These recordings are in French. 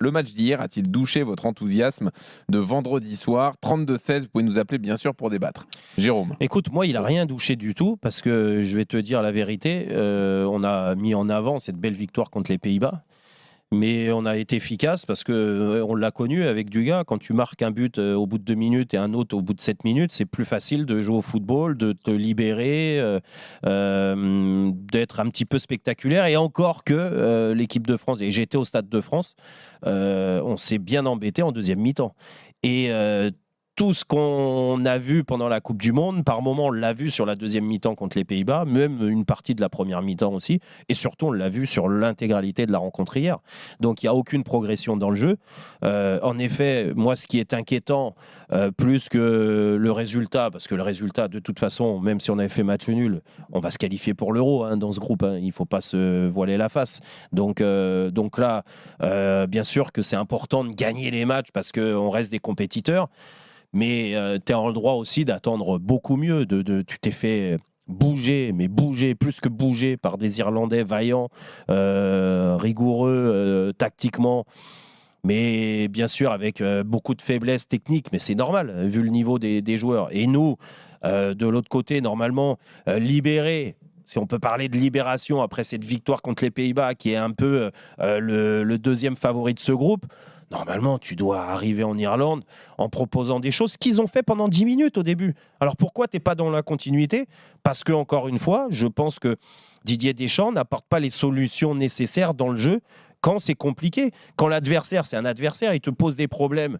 Le match d'hier a-t-il douché votre enthousiasme de vendredi soir? 32-16, vous pouvez nous appeler bien sûr pour débattre. Jérôme. Écoute, moi, il n'a rien douché du tout parce que je vais te dire la vérité. On a mis en avant cette belle victoire contre les Pays-Bas. Mais on a été efficace parce que on l'a connu avec Dugas. Quand tu marques un but au bout de 2 minutes et un autre au bout de 7 minutes, c'est plus facile de jouer au football, de te libérer, d'être un petit peu spectaculaire. Et encore que l'équipe de France, et j'étais au Stade de France, on s'est bien embêté en deuxième mi-temps. Et tout ce qu'on a vu pendant la Coupe du Monde, par moment on l'a vu sur la deuxième mi-temps contre les Pays-Bas, même une partie de la première mi-temps aussi, et surtout on l'a vu sur l'intégralité de la rencontre hier. Donc il n'y a aucune progression dans le jeu. En effet, moi ce qui est inquiétant, plus que le résultat, parce que le résultat de toute façon, même si on avait fait match nul, on va se qualifier pour l'Euro dans ce groupe, il ne faut pas se voiler la face. Donc là, bien sûr que c'est important de gagner les matchs parce qu'on reste des compétiteurs. Mais tu es en droit aussi d'attendre beaucoup mieux. Tu t'es fait bouger, plus que bouger par des Irlandais vaillants, rigoureux tactiquement, mais bien sûr avec beaucoup de faiblesses techniques. Mais c'est normal, vu le niveau des joueurs. Et nous, de l'autre côté, normalement, libérés. Si on peut parler de libération après cette victoire contre les Pays-Bas, qui est un peu le deuxième favori de ce groupe, normalement, tu dois arriver en Irlande en proposant des choses qu'ils ont fait pendant 10 minutes au début. Alors pourquoi tu n'es pas dans la continuité? Parce que, encore une fois, je pense que Didier Deschamps n'apporte pas les solutions nécessaires dans le jeu quand c'est compliqué. Quand l'adversaire, c'est un adversaire, il te pose des problèmes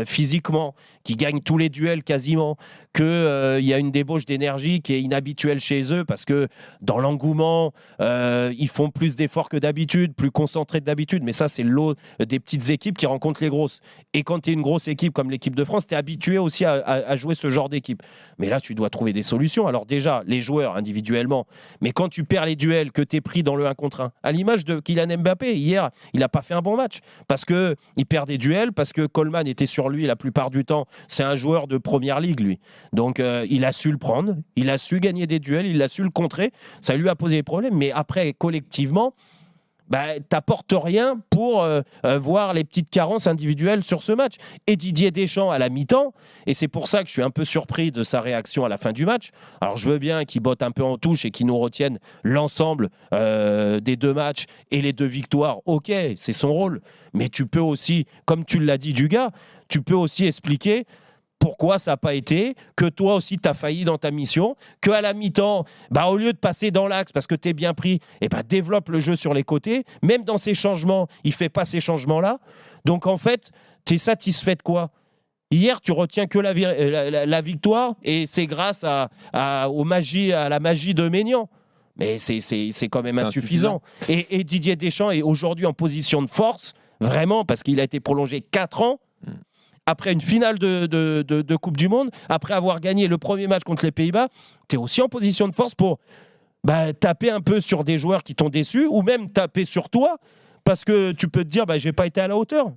physiquement, qui gagne tous les duels quasiment, qu'il y a une débauche d'énergie qui est inhabituelle chez eux parce que dans l'engouement, ils font plus d'efforts que d'habitude, plus concentrés que d'habitude. Mais ça, c'est l'eau des petites équipes qui rencontrent les grosses. Et quand tu es une grosse équipe comme l'équipe de France, tu es habitué aussi à jouer ce genre d'équipe. Mais là, tu dois trouver des solutions. Alors déjà, les joueurs individuellement, mais quand tu perds les duels, que tu es pris dans le 1 contre 1, à l'image de Kylian Mbappé, hier, il n'a pas fait un bon match parce qu'il perd des duels, parce que Coleman était sur lui la plupart du temps. C'est un joueur de première ligue, lui. Donc, il a su le prendre, il a su gagner des duels, il a su le contrer. Ça lui a posé des problèmes. Mais après, collectivement, t'apportes rien pour voir les petites carences individuelles sur ce match. Et Didier Deschamps à la mi-temps, et c'est pour ça que je suis un peu surpris de sa réaction à la fin du match. Alors je veux bien qu'il botte un peu en touche et qu'il nous retienne l'ensemble des 2 matchs et les 2 victoires. Ok, c'est son rôle. Mais tu peux aussi, comme tu l'as dit Dugas, tu peux aussi expliquer pourquoi ça n'a pas été, que toi aussi tu as failli dans ta mission, qu'à la mi-temps, au lieu de passer dans l'axe parce que tu es bien pris, développe le jeu sur les côtés. Même dans ces changements, il ne fait pas ces changements-là. Donc en fait, tu es satisfait de quoi? Hier, tu retiens que la victoire et c'est grâce à la magie de Maignan. Mais c'est quand même insuffisant. Et Didier Deschamps est aujourd'hui en position de force, vraiment, parce qu'il a été prolongé 4 ans. Après une finale de Coupe du Monde, après avoir gagné le premier match contre les Pays-Bas, tu es aussi en position de force pour taper un peu sur des joueurs qui t'ont déçu ou même taper sur toi parce que tu peux te dire j'ai pas été à la hauteur.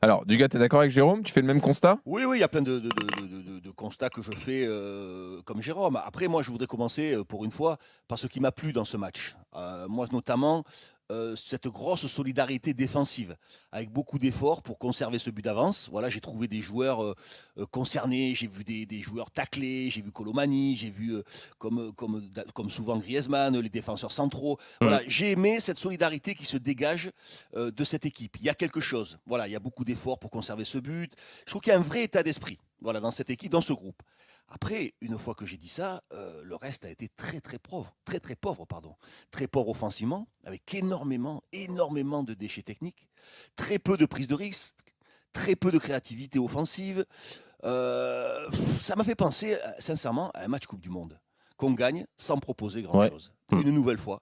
Alors, Dugas, tu es d'accord avec Jérôme? Tu fais le même constat? Oui, il y a plein de constats que je fais comme Jérôme. Après, moi, je voudrais commencer, pour une fois, par ce qui m'a plu dans ce match. Moi, notamment, cette grosse solidarité défensive, avec beaucoup d'efforts pour conserver ce but d'avance. Voilà, j'ai trouvé des joueurs concernés, j'ai vu des joueurs taclés, j'ai vu Colomani, j'ai vu, comme souvent Griezmann, les défenseurs centraux. Voilà, j'ai aimé cette solidarité qui se dégage de cette équipe. Il y a quelque chose. Voilà, il y a beaucoup d'efforts pour conserver ce but. Je trouve qu'il y a un vrai état d'esprit, voilà, dans cette équipe, dans ce groupe. Après, une fois que j'ai dit ça, le reste a été très pauvre, très pauvre offensivement, avec énormément de déchets techniques, très peu de prise de risque, très peu de créativité offensive. Ça m'a fait penser, sincèrement, à un match Coupe du Monde qu'on gagne sans proposer grand-chose, une nouvelle fois.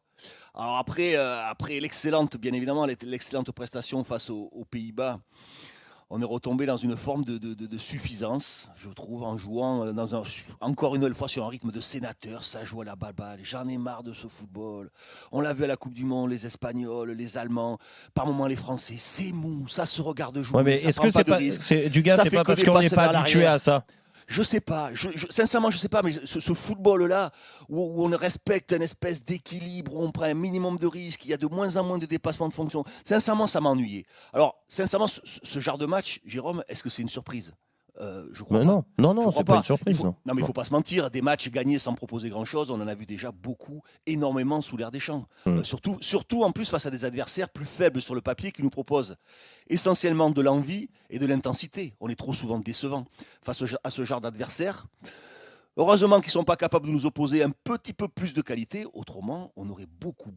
Alors après bien évidemment, l'excellente prestation face aux Pays-Bas, on est retombé dans une forme de suffisance, je trouve, en jouant encore une nouvelle fois sur un rythme de sénateur. Ça joue à la balle. J'en ai marre de ce football. On l'a vu à la Coupe du Monde, les Espagnols, les Allemands, par moments les Français. C'est mou, ça se regarde jouer. Ouais, mais ça est-ce que c'est pas Dugas, c'est pas parce qu'on n'est pas habitué à ça? Je sais pas. Sincèrement, je sais pas. Mais ce football-là, où on respecte une espèce d'équilibre, où on prend un minimum de risques, il y a de moins en moins de dépassements de fonction. Sincèrement, ça m'a ennuyé. Alors, sincèrement, ce genre de match, Jérôme, est-ce que c'est une surprise? Je crois Mais pas. non, Je crois c'est pas pas. une surprise. Non. Non, mais il ne faut pas se mentir. Des matchs gagnés sans proposer grand-chose, on en a vu déjà beaucoup, énormément sous l'ère Deschamps. Surtout en plus face à des adversaires plus faibles sur le papier qui nous proposent essentiellement de l'envie et de l'intensité. On est trop souvent décevants face à ce genre d'adversaires. Heureusement qu'ils ne sont pas capables de nous opposer un petit peu plus de qualité. Autrement, on aurait beaucoup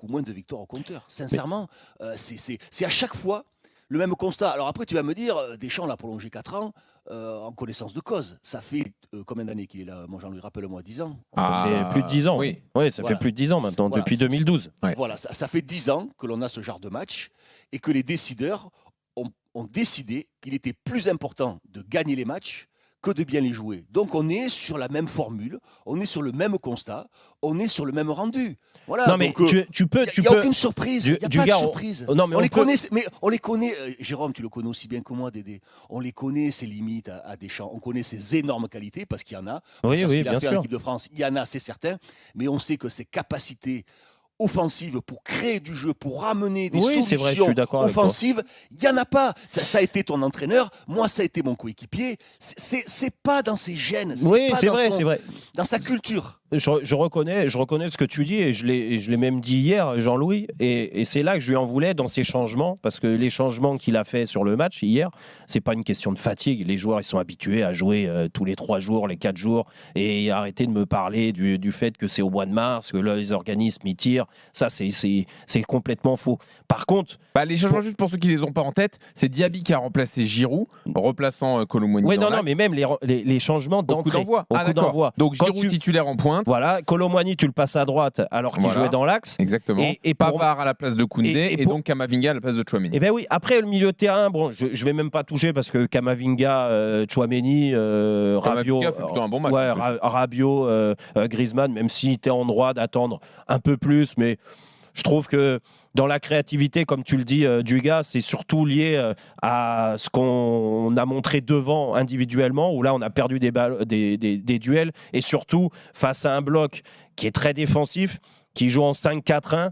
moins de victoires au compteur. Sincèrement, c'est à chaque fois le même constat. Alors après, tu vas me dire, Deschamps l'a prolongé 4 ans en connaissance de cause. Ça fait combien d'années qu'il est là? Moi, Jean-Louis, rappelle-moi, 10 ans. Ça fait plus de 10 ans. Oui, Ça Voilà. fait plus de 10 ans maintenant, Voilà, depuis 2012. Ouais. Voilà, ça fait 10 ans que l'on a ce genre de match et que les décideurs ont décidé qu'il était plus important de gagner les matchs que de bien les jouer. Donc on est sur la même formule, on est sur le même constat, on est sur le même rendu. Voilà. Non, mais donc, tu peux. il n'y a aucune surprise. Il n'y a pas de Dugas, surprise. non, mais on on les peut- connaît, mais on les connaît. Jérôme, tu le connais aussi bien que moi, Dédé. On les connaît, ses limites à Deschamps. On connaît ses énormes qualités parce qu'il y en a. Oui, Parce oui, qu'il a bien fait en sûr. équipe de France, il y en a, c'est certain. Mais on sait que ses capacités offensives pour créer du jeu, pour ramener des Oui, c'est vrai, je solutions suis d'accord avec toi. offensives, il n'y en a pas. Ça a été ton entraîneur, moi ça a été mon coéquipier. C'est pas dans ses gènes, Oui, pas c'est dans vrai, son- c'est vrai. dans sa culture. Je reconnais ce que tu dis et je l'ai même dit hier, Jean-Louis. Et c'est là que je lui en voulais dans ses changements, parce que les changements qu'il a fait sur le match hier, c'est pas une question de fatigue. Les joueurs, ils sont habitués à jouer tous les 3 jours, les 4 jours, et arrêtez de me parler du fait que c'est au mois de mars, que là, les organismes y tirent. Ça, c'est complètement faux. Par contre, les changements, juste pour ceux qui les ont pas en tête, c'est Diaby qui a remplacé Giroud, remplaçant Kolo Muani oui, dans non, l'axe. mais même les changements Au coup d'entrée. d'envoi. Au Ah, coup d'accord. d'envoi. Donc Quand Giroud titulaire en pointe. Voilà, Kolo Muani, tu le passes à droite alors qu'il Voilà. jouait dans l'axe. Exactement. Et pour- Pavard à la place de Koundé et, pour- donc Kamavinga à la place de Tchouaméni. Eh bien oui, après le milieu de terrain, bon, je vais même pas toucher parce que Kamavinga, Tchouaméni, Rabiot, Kamavinga fait plutôt un bon match, ouais, en plus. Rabiot, Griezmann, même si tu es en droit d'attendre un peu plus, mais je trouve que dans la créativité, comme tu le dis, Dugas, c'est surtout lié à ce qu'on a montré devant individuellement, où là on a perdu des duels, et surtout face à un bloc qui est très défensif, qui joue en 5-4-1.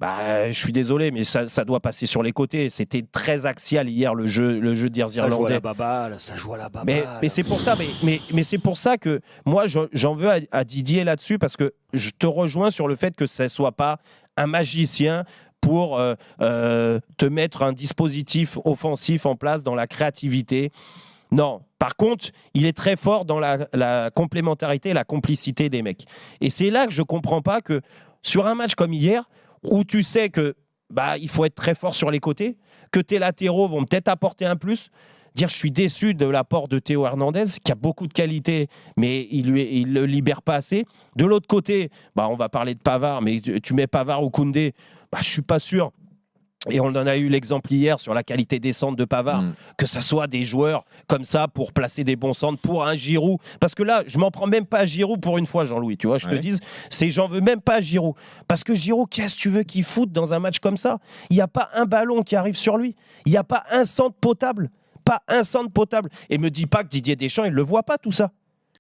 Je suis désolé, mais ça doit passer sur les côtés. C'était très axial hier le jeu d'Irlandais. Ça joue à la baballe, ça joue à la baballe. Mais c'est pour ça, mais c'est pour ça que moi j'en veux à Didier là-dessus, parce que je te rejoins sur le fait que ce ne soit pas un magicien pour te mettre un dispositif offensif en place dans la créativité. Non. Par contre, il est très fort dans la complémentarité et la complicité des mecs. Et c'est là que je ne comprends pas que sur un match comme hier, où tu sais que il faut être très fort sur les côtés, que tes latéraux vont peut-être apporter un plus. Je suis déçu de l'apport de Théo Hernandez, qui a beaucoup de qualité, mais il le libère pas assez. De l'autre côté, on va parler de Pavard, mais tu mets Pavard ou Koundé, je suis pas sûr. Et on en a eu l'exemple hier sur la qualité des centres de Pavard, que ça soit des joueurs comme ça pour placer des bons centres pour un Giroud. Parce que là, je m'en prends même pas à Giroud pour une fois, Jean-Louis. Tu vois, je te dis, j'en veux même pas à Giroud. Parce que Giroud, qu'est-ce que tu veux qu'il foute dans un match comme ça? Il n'y a pas un ballon qui arrive sur lui. Il n'y a pas un centre potable. Pas un centre potable. Et me dis pas que Didier Deschamps, il le voit pas tout ça.